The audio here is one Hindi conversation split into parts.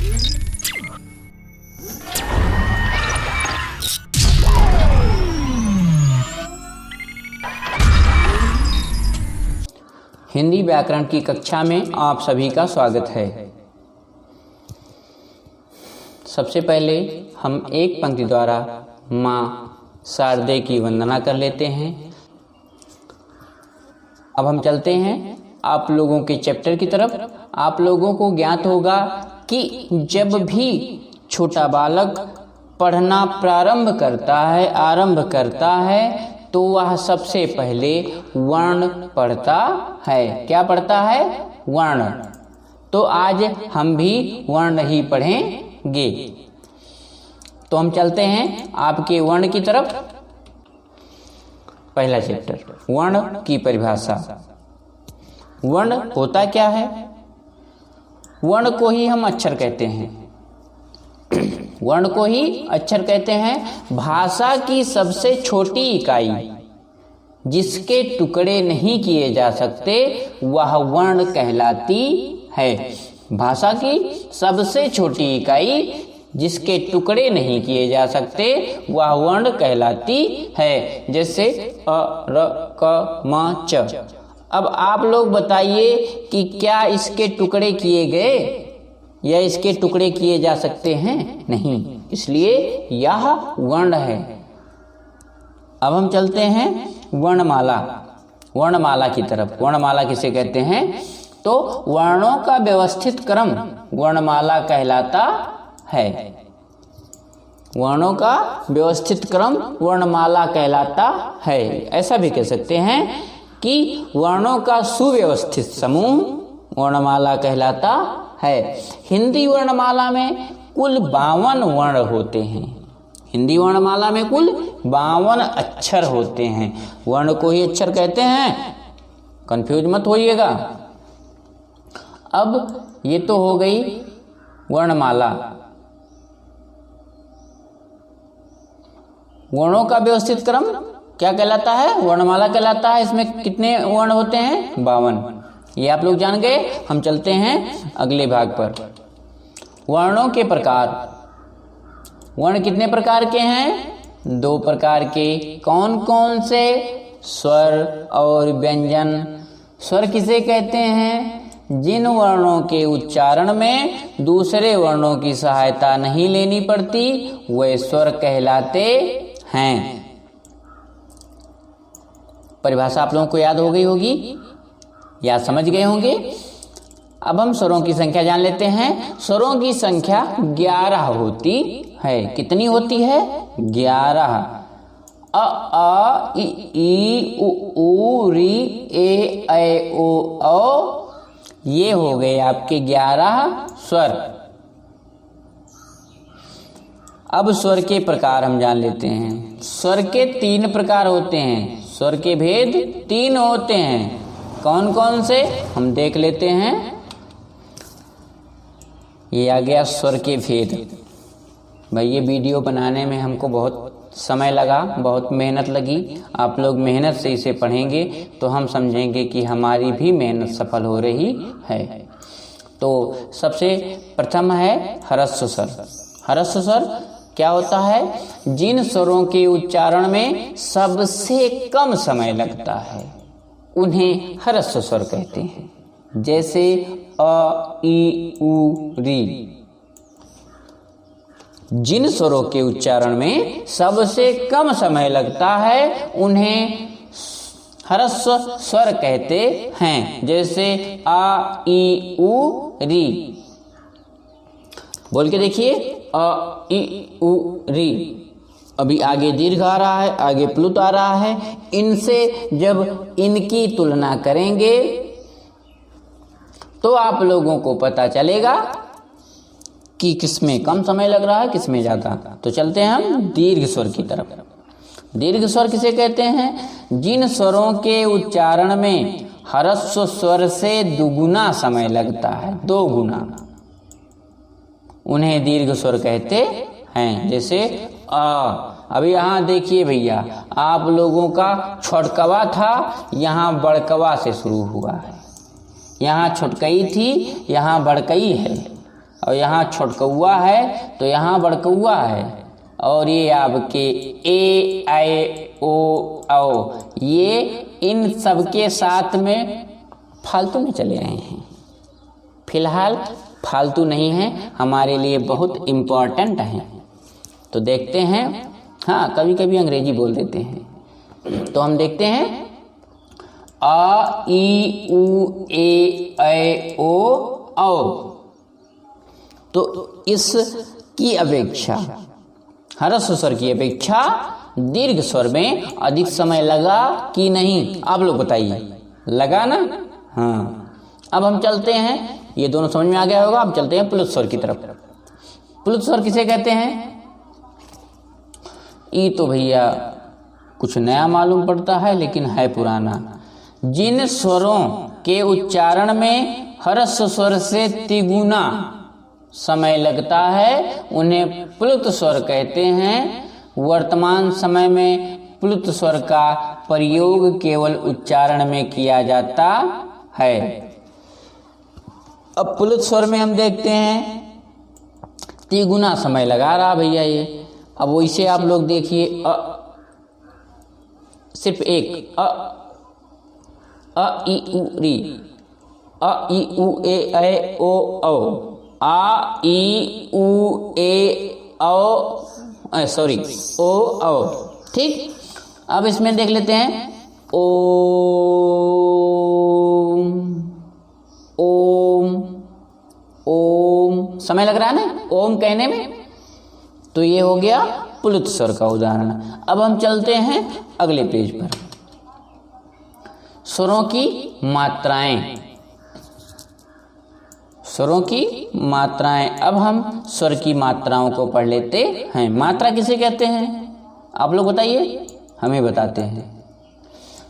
हिंदी व्याकरण की कक्षा में आप सभी का स्वागत है। सबसे पहले हम एक पंक्ति द्वारा माँ शारदे की वंदना कर लेते हैं। अब हम चलते हैं आप लोगों के चैप्टर की तरफ। आप लोगों को ज्ञात होगा कि जब भी छोटा बालक पढ़ना आरंभ करता है तो वह सबसे पहले वर्ण पढ़ता है। क्या पढ़ता है? वर्ण। तो आज हम भी वर्ण ही पढ़ेंगे। तो हम चलते हैं आपके वर्ण की तरफ। पहला चैप्टर, वर्ण की परिभाषा। वर्ण होता क्या है? वर्ण को ही हम अक्षर कहते हैं। वर्ण को ही अक्षर कहते हैं। भाषा की सबसे छोटी इकाई जिसके टुकड़े नहीं किए जा सकते वह वर्ण कहलाती है। भाषा की सबसे छोटी इकाई जिसके टुकड़े नहीं किए जा सकते वह वर्ण कहलाती है। जैसे अ, र, क, म, च। अब आप लोग बताइए कि क्या इसके टुकड़े किए गए या इसके टुकड़े किए जा सकते हैं? नहीं, इसलिए यह वर्ण है। अब हम चलते हैं वर्णमाला। वर्णमाला की तरफ। वर्णमाला किसे कहते हैं? तो वर्णों का व्यवस्थित क्रम वर्णमाला कहलाता है। वर्णों का व्यवस्थित क्रम वर्णमाला कहलाता है। ऐसा भी कह सकते हैं कि वर्णों का सुव्यवस्थित समूह वर्णमाला कहलाता है। हिंदी वर्णमाला में कुल 52 वर्ण होते हैं। हिंदी वर्णमाला में कुल 52 अक्षर होते हैं। वर्ण को ही अक्षर कहते हैं, कंफ्यूज मत होइएगा। अब ये तो हो गई वर्णमाला। वर्णों का व्यवस्थित क्रम क्या कहलाता है? वर्णमाला कहलाता है। इसमें कितने वर्ण होते हैं? 52। ये आप लोग जान गए। हम चलते हैं अगले भाग पर। वर्णों के प्रकार। वर्ण कितने प्रकार के हैं? 2 प्रकार के। कौन कौन से? स्वर और व्यंजन। स्वर किसे कहते हैं? जिन वर्णों के उच्चारण में दूसरे वर्णों की सहायता नहीं लेनी पड़ती वे स्वर कहलाते हैं। परिभाषा आप लोगों को याद हो गई होगी या समझ गए होंगे। अब हम स्वरों की संख्या जान लेते हैं। स्वरों की संख्या 11 होती है। कितनी होती है? 11। अ, आ, इ, ई, उ, री, ए, ऐ, ओ, औ। ये हो गए आपके 11 स्वर। अब स्वर के प्रकार हम जान लेते हैं। स्वर के 3 प्रकार होते हैं। स्वर के भेद 3 होते हैं। कौन कौन से? हम देख लेते हैं। ये आ गया स्वर के भेद। भाई ये वीडियो बनाने में हमको बहुत समय लगा, बहुत मेहनत लगी। आप लोग मेहनत से इसे पढ़ेंगे तो हम समझेंगे कि हमारी भी मेहनत सफल हो रही है। तो सबसे प्रथम है ह्रस्व स्वर। ह्रस्व स्वर क्या होता है? जिन स्वरों के उच्चारण में सबसे कम समय लगता है उन्हें ह्रस्व स्वर कहते हैं। जैसे अ, ई, उ, री। जिन स्वरों के उच्चारण में सबसे कम समय लगता है उन्हें ह्रस्व स्वर कहते हैं। जैसे आ, ई, उ, री। बोल के देखिए। अ, ई, उ, री। अभी आगे दीर्घ आ रहा है, आगे प्लुत आ रहा है। इनसे जब इनकी तुलना करेंगे तो आप लोगों को पता चलेगा कि किसमें कम समय लग रहा है, किसमें ज़्यादा। तो चलते हैं हम दीर्घ स्वर की तरफ। दीर्घ स्वर किसे कहते हैं? जिन स्वरों के उच्चारण में ह्रस्व स्वर से दुगुना समय लगता है, 2 गुना, उन्हें दीर्घ स्वर कहते हैं। जैसे आ। अभी यहाँ देखिए भैया, आप लोगों का छोटकवा था, यहाँ बड़कवा से शुरू हुआ है। यहाँ छोटकई थी, यहाँ बड़कई है। और यहाँ छोटकौआ है तो यहाँ बड़कौआ है, और ये आपके ए आई ओ औ, ये इन सबके साथ में फालतू में चले आए हैं। फिलहाल फालतू नहीं है, हमारे लिए बहुत इम्पोर्टेंट है। तो देखते हैं, हाँ कभी कभी अंग्रेजी बोल देते हैं। तो हम देखते हैं आ ई उ ए ऐ ओ औ। तो इसकी अपेक्षा, ह्रस्व स्वर की अपेक्षा दीर्घ स्वर में अधिक समय लगा कि नहीं, आप लोग बताइए। लगा ना? हाँ। अब हम चलते हैं, ये दोनों समझ में आ गया होगा। अब चलते हैं प्लुत स्वर की तरफ। प्लुत स्वर किसे कहते हैं? ये तो भैया कुछ नया मालूम पड़ता है, लेकिन है पुराना। जिन स्वरों के उच्चारण में ह्रस्व स्वर से तिगुना समय लगता है उन्हें प्लुत स्वर कहते हैं। वर्तमान समय में प्लुत स्वर का प्रयोग केवल उच्चारण में किया जाता है। अब प्लुत स्वर में हम देखते हैं तिगुना समय लगा रहा भैया ये। अब वैसे आप लोग देखिए, सिर्फ एक अ ई उ री, अ ई उ ए ऐ ओ औ, आ ई उ ए औ, सॉरी ओ औ। ठीक, अब इसमें देख लेते हैं ओम, ओम, ओम समय लग रहा है ना ओम कहने में। तो ये हो गया प्लुत स्वर का उदाहरण। अब हम चलते हैं अगले पेज पर। स्वरों की मात्राएं, स्वरों की मात्राएं। अब हम स्वर की मात्राओं को पढ़ लेते हैं। मात्रा किसे कहते हैं आप लोग बताइए, हमें बताते हैं।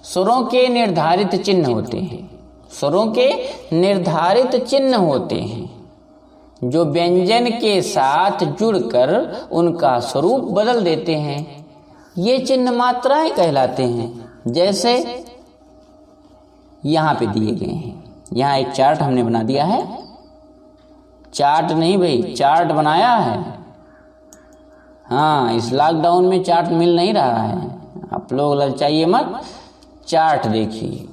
स्वरों के निर्धारित चिन्ह होते हैं, स्वरों के निर्धारित चिन्ह होते हैं जो व्यंजन के साथ जुड़कर उनका स्वरूप बदल देते हैं। ये चिन्ह मात्राएं कहलाते हैं। जैसे यहाँ पे दिए गए हैं, यहाँ एक चार्ट हमने बना दिया है। चार्ट नहीं भाई, चार्ट बनाया है। हाँ, इस लॉकडाउन में चार्ट मिल नहीं रहा है, आप लोग ललचाइए मत, चार्ट देखिए।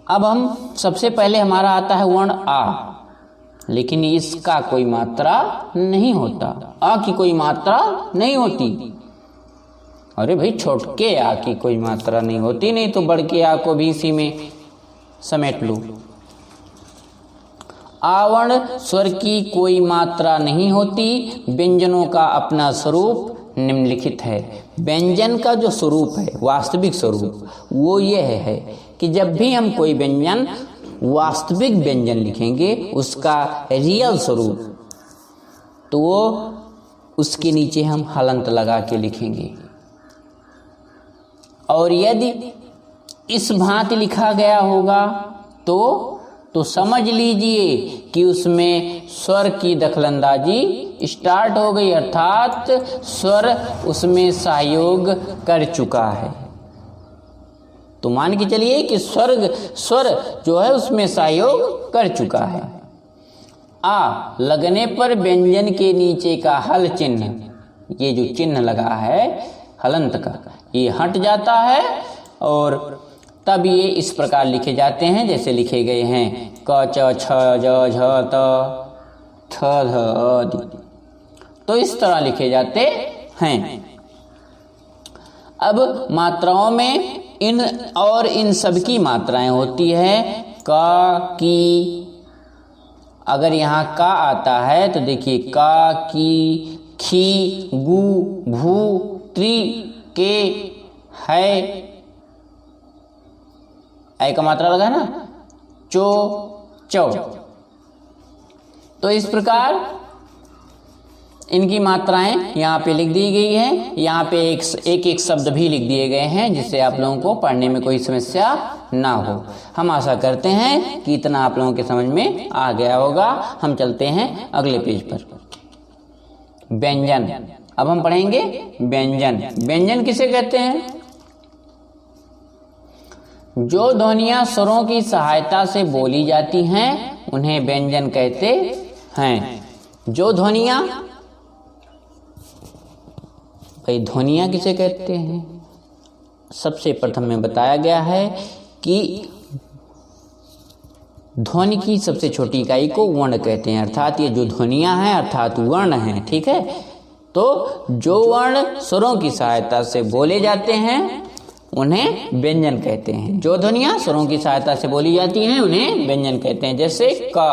अब हम सबसे पहले हमारा आता है वर्ण आ, लेकिन इसका कोई मात्रा नहीं होता। आ की कोई मात्रा नहीं होती। अरे भाई, छोटके आ की कोई मात्रा नहीं होती, नहीं तो बड़के आ को भी इसी में समेट लो। आवर्ण स्वर की कोई मात्रा नहीं होती। व्यंजनों का अपना स्वरूप निम्नलिखित है। व्यंजन का जो स्वरूप है, वास्तविक स्वरूप, वो ये है कि जब भी हम कोई व्यंजन, वास्तविक व्यंजन लिखेंगे, उसका रियल स्वरूप, तो वो उसके नीचे हम हलंत लगा के लिखेंगे। और यदि इस भांति लिखा गया होगा तो समझ लीजिए कि उसमें स्वर की दखलंदाजी स्टार्ट हो गई, अर्थात स्वर उसमें सहयोग कर चुका है। तो मान के चलिए कि स्वर जो है उसमें सहयोग कर चुका है। आ लगने पर व्यंजन के नीचे का हल चिन्ह, ये जो चिन्ह लगा है हलंत का, ये हट जाता है और तब ये इस प्रकार लिखे जाते हैं जैसे लिखे गए हैं क च छ ज झ त थ ध द। तो इस तरह लिखे जाते हैं। अब मात्राओं में इन सब की मात्राएं होती है। का, की, अगर यहाँ का आता है तो देखिए का, की, खी, गु, भू, त्रि, के, है, ऐ का मात्रा लगा ना, चो, चौ। तो इस प्रकार इनकी मात्राएं यहाँ पे लिख दी गई हैं। यहाँ पे एक शब्द भी लिख दिए गए हैं जिससे आप लोगों को पढ़ने में कोई समस्या ना हो। हम आशा करते हैं कि इतना आप लोगों के समझ में आ गया होगा। हम चलते हैं अगले पेज पर। व्यंजन। अब हम पढ़ेंगे व्यंजन। व्यंजन किसे कहते हैं? जो ध्वनियां स्वरों की सहायता से बोली जाती हैं उन्हें व्यंजन कहते हैं। जो ध्वनियाँ, भाई ध्वनियाँ किसे कहते हैं? सबसे प्रथम में बताया गया है कि ध्वनि की सबसे छोटी इकाई को वर्ण कहते हैं, अर्थात ये जो ध्वनियाँ हैं अर्थात वर्ण हैं, ठीक है। तो जो वर्ण स्वरों की सहायता से बोले जाते हैं उन्हें व्यंजन कहते हैं। जो ध्वनियाँ स्वरों की सहायता से बोली जाती हैं उन्हें व्यंजन कहते हैं। जैसे का,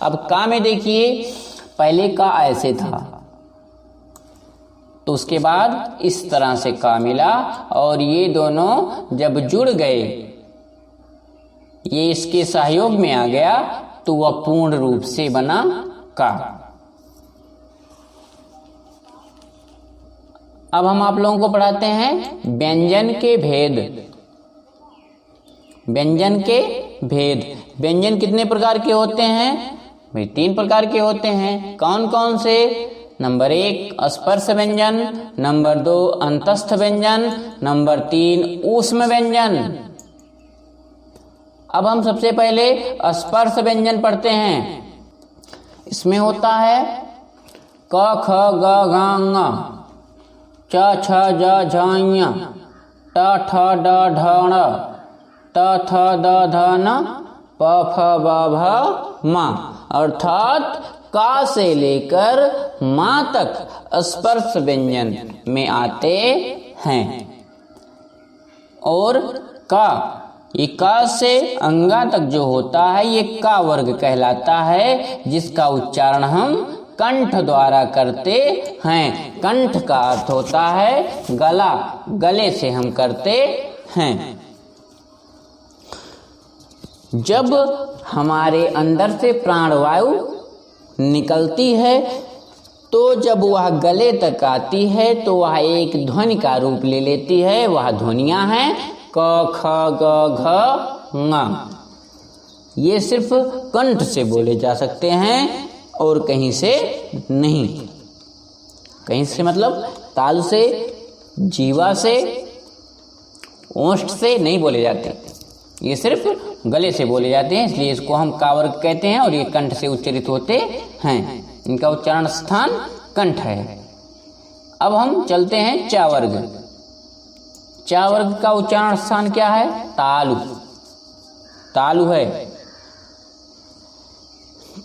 अब का में देखिए पहले का ऐसे था, तो उसके बाद इस तरह से का मिला, और ये दोनों जब जुड़ गए, ये इसके सहयोग में आ गया, तो वह पूर्ण रूप से बना का। अब हम आप लोगों को पढ़ाते हैं व्यंजन के भेद। व्यंजन के भेद, व्यंजन कितने प्रकार के होते हैं? भाई 3 प्रकार के होते हैं। कौन कौन से? नंबर 1 स्पर्श व्यंजन, नंबर 2 अंतस्थ व्यंजन, नंबर 3 ऊष्म व्यंजन। अब हम सबसे पहले स्पर्श व्यंजन पढ़ते हैं। इसमें होता है क ख ग घ ङ, च छ ज झ ञ, ट ठ ड ढ ण, त थ द ध न, प फ ब भ म। अर्थात का से लेकर मां तक स्पर्श व्यंजन में आते हैं। और का, ये का से अंगा तक जो होता है ये का वर्ग कहलाता है, जिसका उच्चारण हम कंठ द्वारा करते हैं। कंठ का अर्थ होता है गला, गले से हम करते हैं। जब हमारे अंदर से प्राणवायु निकलती है तो जब वह गले तक आती है तो वह एक ध्वनि का रूप ले लेती है। वह ध्वनियां हैं क ख ग घ ङ। ये सिर्फ कंठ से बोले जा सकते हैं और कहीं से नहीं। कहीं से मतलब ताल से, जीवा से, ओष्ठ से नहीं बोले जाते, ये सिर्फ गले से बोले जाते हैं, इसलिए इसको हम का वर्ग कहते हैं और ये कंठ से उच्चारित होते हैं। इनका उच्चारण स्थान कंठ है। अब हम चलते हैं चा वर्ग। चा वर्ग का उच्चारण स्थान क्या है? तालु, तालु है।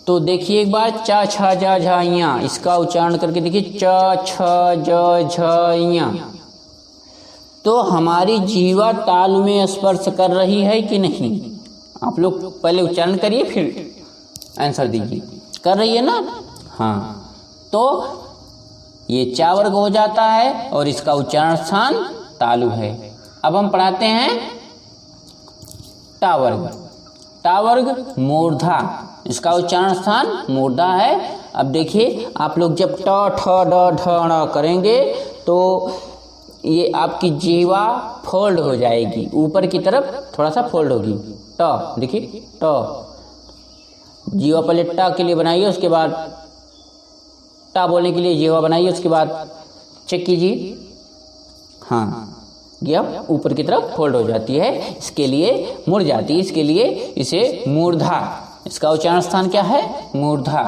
तो देखिए एक बार च छ ज झ ञ, इसका उच्चारण करके देखिए च छ ज झ ञ। तो हमारी जीवा ताल में स्पर्श कर रही है कि नहीं? आप लोग पहले उच्चारण करिए फिर आंसर दीजिए। कर रही है ना? हाँ, तो ये चा वर्ग हो जाता है और इसका उच्चारण स्थान तालु है। अब हम पढ़ाते हैं टा वर्ग। टा वर्ग मूर्धा, इसका उच्चारण स्थान मूर्धा है। अब देखिए आप लोग जब ट ठ ड ढ ण करेंगे तो ये आपकी जीवा फोल्ड हो जाएगी, ऊपर की तरफ थोड़ा सा फोल्ड होगी। ट, देखिए ट, जीवा पहले ट के लिए बनाइए, उसके बाद टा बोलने के लिए जीवा बनाइए, उसके बाद चेक कीजिए। हाँ, ये अब ऊपर की तरफ फोल्ड हो जाती है, इसके लिए मुड़ जाती है, इसके लिए इसे मूर्धा, इसका उच्चारण स्थान क्या है? मूर्धा।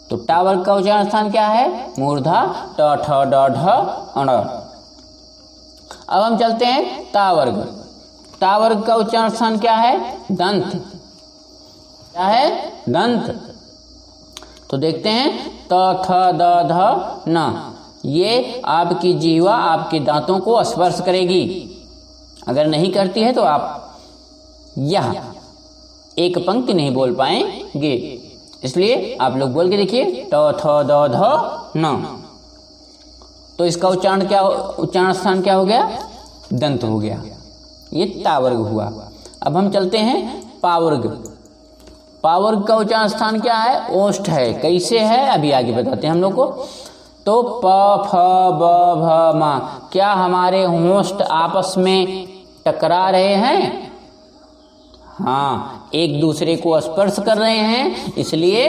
तो टा वर्ग का उच्चारण स्थान क्या है? मूर्धा, ट ठ ड ढ अण। अब हम चलते हैं ता वर्ग। ता वर्ग का उच्चारण स्थान क्या है? दंत। क्या है? दंत। तो देखते हैं त थ द ध न, ये आपकी जीवा आपके दांतों को स्पर्श करेगी। अगर नहीं करती है तो आप यह एक पंक्ति नहीं बोल पाएंगे, इसलिए आप लोग बोल के देखिए ट थ द ध न। तो इसका उच्चारण क्या, उच्चारण स्थान क्या हो गया? दंत हो गया। ये ता वर्ग हुआ। अब हम चलते हैं पा वर्ग। पा वर्ग का उच्चारण स्थान क्या है? ओष्ठ है। कैसे है अभी आगे बताते हैं हम लोग को। तो प फ ब भ म, क्या हमारे होंठ आपस में टकरा रहे हैं? हाँ, एक दूसरे को स्पर्श कर रहे हैं, इसलिए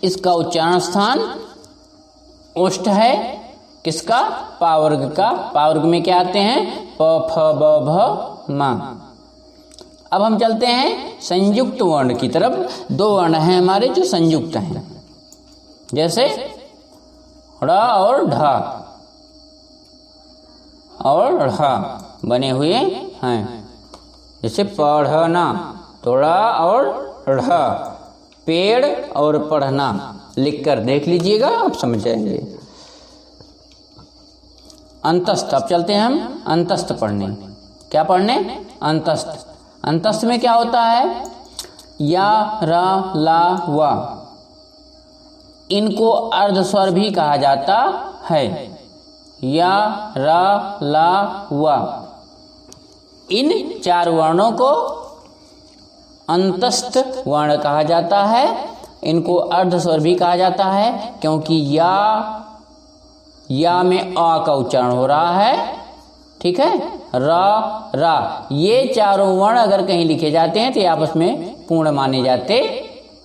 इसका उच्चारण स्थान ओष्ठ है। किसका? पा वर्ग का। पा वर्ग में क्या आते हैं? प फ ब भ म। अब हम चलते हैं संयुक्त वर्ण की तरफ। दो वर्ण हैं हमारे जो संयुक्त हैं, जैसे ड़ और ढ और ढ बने हुए हैं। जैसे पढ़ना, तो ड़ और ढ, पेड़ और पढ़ना, लिखकर देख लीजिएगा, आप समझ जाएंगे। अंतस्थ, अब चलते हैं हम अंतस्थ पढ़ने। क्या पढ़ने? अंतस्थ। अंतस्थ में क्या होता है? या, रा, ला, वा, इनको अर्ध स्वर भी कहा जाता है। या, रा, ला, वा, इन चार वर्णों को अंतस्थ वर्ण कहा जाता है। इनको अर्ध स्वर भी कहा जाता है, क्योंकि या में आ का उच्चारण हो रहा है, ठीक है। रा, रा, ये चारों वर्ण अगर कहीं लिखे जाते हैं तो ये आपस में पूर्ण माने जाते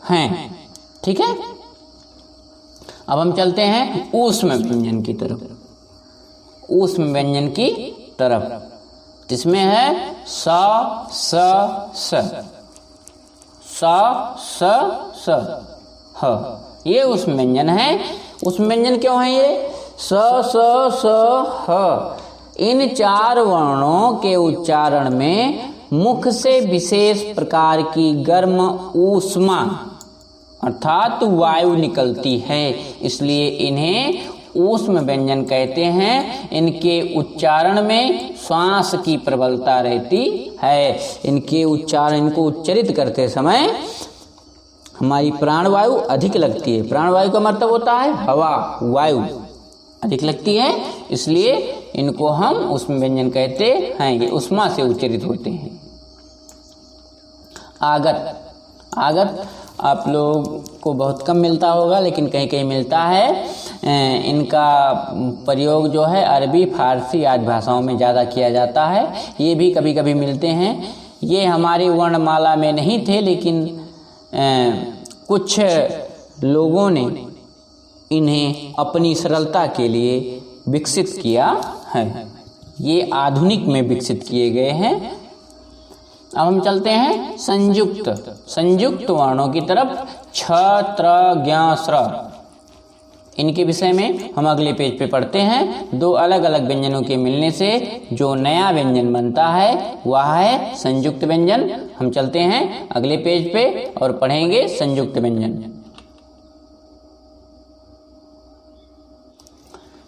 हैं, ठीक है। अब हम चलते हैं ऊष्म व्यंजन की तरफ। ऊष्म व्यंजन की तरफ जिसमें है सा, स, स, सा, स, स, ह, ये ऊष्म व्यंजन है। ऊष्म व्यंजन क्यों है ये? स, स, स, ह, इन चार वर्णों के उच्चारण में मुख से विशेष प्रकार की गर्म ऊष्मा अर्थात वायु निकलती है, इसलिए इन्हें ऊष्म व्यंजन कहते हैं। इनके उच्चारण में श्वास की प्रबलता रहती है। इनके उच्चारण, इनको उच्चरित करते समय हमारी प्राणवायु अधिक लगती है। प्राणवायु का मतलब होता है हवा, वायु अधिक लगती है, इसलिए इनको हम ऊष्म व्यंजन कहते हैं। ये ऊष्मा से उच्चरित होते हैं। आगत, आगत आप लोग को बहुत कम मिलता होगा, लेकिन कहीं कहीं मिलता है। इनका प्रयोग जो है अरबी, फारसी आदि भाषाओं में ज़्यादा किया जाता है। ये भी कभी कभी मिलते हैं। ये हमारी वर्णमाला में नहीं थे, लेकिन कुछ लोगों ने इन्हें अपनी सरलता के लिए विकसित किया है। ये आधुनिक में विकसित किए गए हैं। अब हम चलते हैं संयुक्त, संयुक्त वर्णों की तरफ। छ, त्र, ज्ञ, स्र, इनके विषय में हम अगले पेज पे पढ़ते हैं। दो अलग अलग व्यंजनों के मिलने से जो नया व्यंजन बनता है वह है संयुक्त व्यंजन। हम चलते हैं अगले पेज पे और पढ़ेंगे संयुक्त व्यंजन।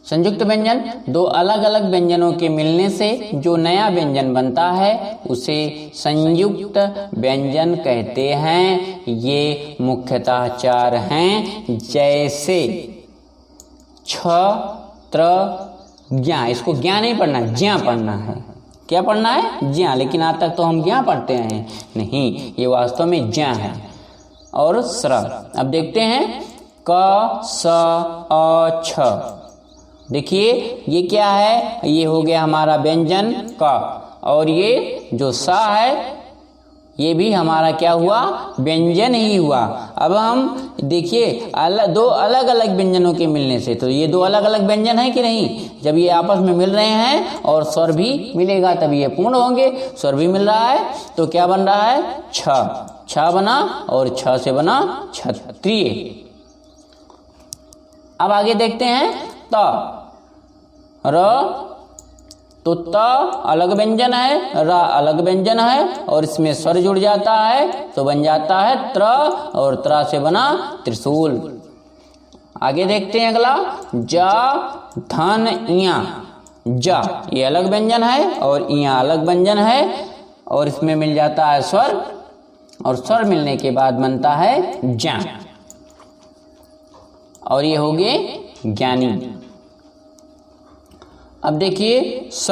संयुक्त व्यंजन दो अलग अलग व्यंजनों के मिलने से जो नया व्यंजन बनता है उसे संयुक्त व्यंजन कहते हैं। ये मुख्यतः चार हैं, जैसे छ, त्र, ज्ञा। इसको ज्ञा नहीं पढ़ना, ज्ञा पढ़ना है। क्या पढ़ना है? ज्ञा। लेकिन आज तक तो हम ज्ञा पढ़ते हैं, नहीं, ये वास्तव में ज्ञा है। और स्र। अब देखते हैं क, स, अ, छ। देखिए ये क्या है? ये हो गया हमारा व्यंजन का, और ये जो सा है ये भी हमारा क्या हुआ? व्यंजन ही हुआ। अब हम देखिए दो अलग अलग व्यंजनों के मिलने से, तो ये दो अलग अलग व्यंजन है कि नहीं? जब ये आपस में मिल रहे हैं और स्वर भी मिलेगा तभी ये पूर्ण होंगे। स्वर भी मिल रहा है तो क्या बन रहा है? छ, छ बना, और छ से बना क्षत्रिय। अब आगे देखते हैं त, र, तो त अलग व्यंजन है, र अलग व्यंजन है, और इसमें स्वर जुड़ जाता है तो बन जाता है त्र, और त्र से बना त्रिशूल। आगे देखते हैं अगला जा, धन, इया। जा ये अलग व्यंजन है और इया अलग व्यंजन है, और इसमें मिल जाता है स्वर, और स्वर मिलने के बाद बनता है ज्ञा, और ये हो गए ज्ञानी। अब देखिए स,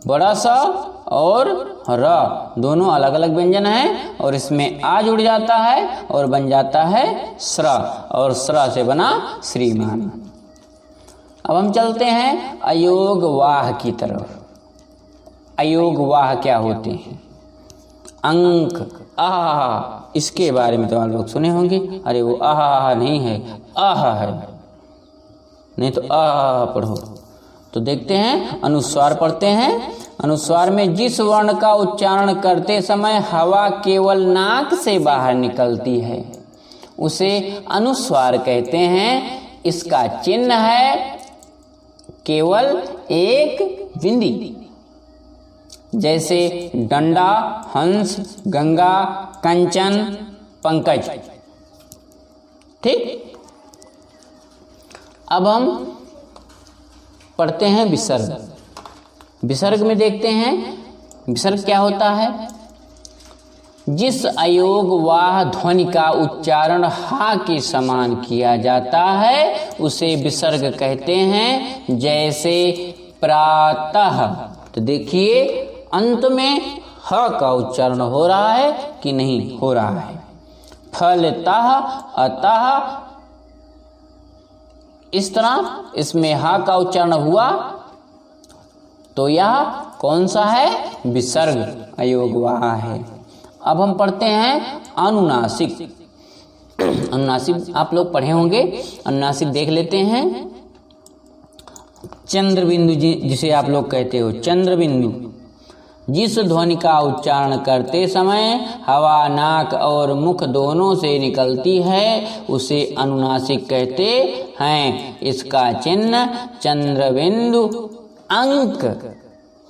बड़ा सा और र दोनों अलग अलग व्यंजन हैं, और इसमें आ जुड़ जाता है और बन जाता है स्र, और स्र से बना श्रीमान। अब हम चलते हैं अयोग वाह की तरफ। अयोग वाह क्या होते हैं? अंक, आहा, इसके बारे में तो आप लोग सुने होंगे। अरे वो आहा नहीं है, आहा है, नहीं तो आहा पढ़ो। तो देखते हैं, अनुस्वार पढ़ते हैं। अनुस्वार में जिस वर्ण का उच्चारण करते समय हवा केवल नाक से बाहर निकलती है उसे अनुस्वार कहते हैं। इसका चिन्ह है केवल एक बिंदी, जैसे डंडा, हंस, गंगा, कंचन, पंकज। ठीक। अब हम पढ़ते हैं विसर्ग। विसर्ग में देखते हैं विसर्ग क्या होता है। जिस अयोग वाह ध्वनि का उच्चारण हा के समान किया जाता है उसे विसर्ग कहते हैं। जैसे प्रातः, तो देखिए अंत में ह का उच्चारण हो रहा है कि नहीं हो रहा है। फलतः, अतः, इस तरह इसमें हा का उच्चारण हुआ तो यह कौन सा है, विसर्ग अयोग वाह है। अब हम पढ़ते हैं अनुनासिक। अनुनासिक आप लोग पढ़े होंगे, अनुनासिक देख लेते हैं। चंद्रबिंदु जिसे आप लोग कहते हो, चंद्रबिंदु, जिस ध्वनि का उच्चारण करते समय हवा नाक और मुख दोनों से निकलती है उसे अनुनासिक कहते हैं। इसका चिन्ह चंद्रबिंदु अंक,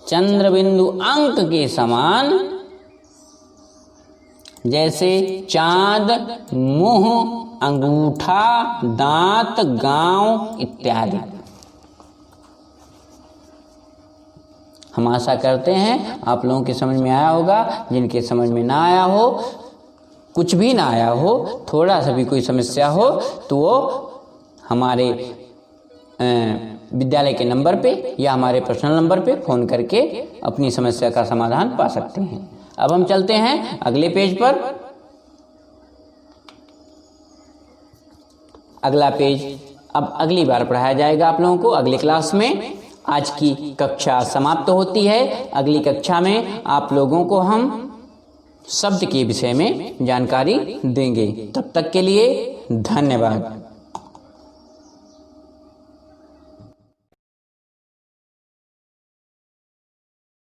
चंद्रबिंदु अंक के समान, जैसे चांद, मुंह, अंगूठा, दांत, गांव इत्यादि। हम आशा करते हैं आप लोगों के समझ में आया होगा। जिनके समझ में ना आया हो, कुछ भी ना आया हो, थोड़ा सा भी कोई समस्या हो तो वो हमारे विद्यालय के नंबर पे या हमारे पर्सनल नंबर पे फ़ोन करके अपनी समस्या का समाधान पा सकते हैं। अब हम चलते हैं अगले पेज पर। अगला पेज अब अगली बार पढ़ाया जाएगा आप लोगों को अगली क्लास में। आज की कक्षा समाप्त होती है। अगली कक्षा में आप लोगों को हम शब्द के विषय में जानकारी देंगे। तब तक के लिए धन्यवाद।